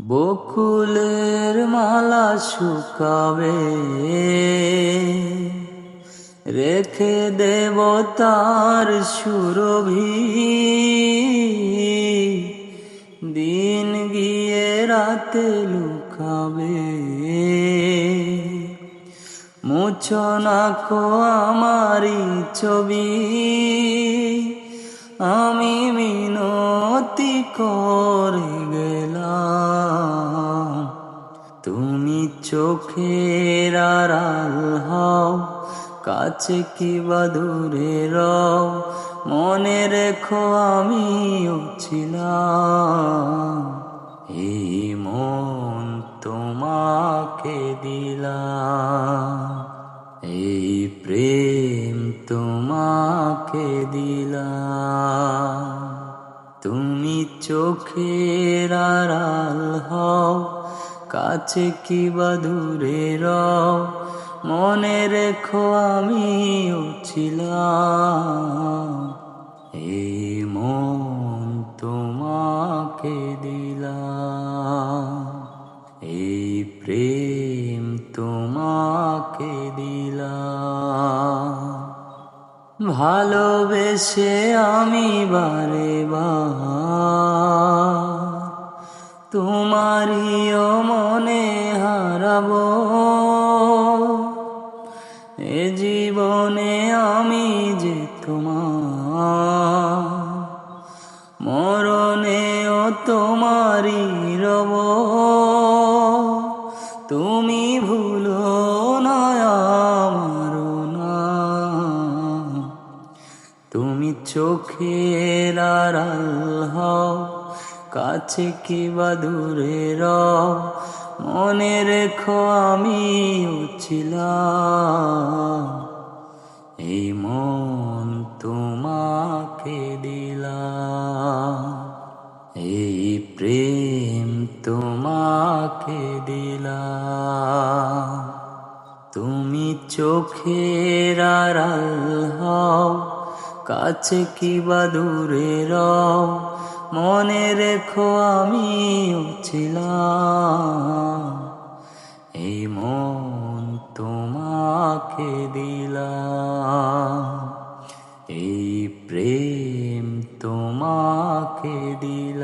বকুলের মালা শুকাবে, রেখে দেব তার সুরভি। দিন গিয়ে রাতে লুকাবে, মুছো না কো আমারি ছবি। আমি মিনতি করে গেলাম, তুমি চোখের আড়াল হও, কাছে কিবা দূরে রও। মনে রেখো আমিও ছিলাম, এই মন তোমাকে দিলাম, এই প্রেম তোমাকে দিলাম। তুমি চোখের আড়াল হও, কাছে কিবা দূরে রও। মনে রেখো আমিও ছিলাম, এই মন তোমাকে দিলাম, এই প্রেম তোমাকে দিলাম। ভালোবেসে আমি বারে বার তোমারিও মনে হারাবো। এ জীবনে আমি যে তোমার, মরণেও তোমারই রব। তুমি ভুলো না আমার নাম, তুমি চোখের আড়াল হও, কাছে কিবা দূরে রও। মনে রেখো আমিও ছিলাম, এই মন তোমাকে দিলাম, এই প্রেম তোমাকে দিলাম। তুমি চোখের আড়াল হও, কাছে কিবা দূরে রও। মনে রেখো আমিও ছিলাম, এই মন তোমাকে দিলাম, এই প্রেম তোমাকে দিলাম।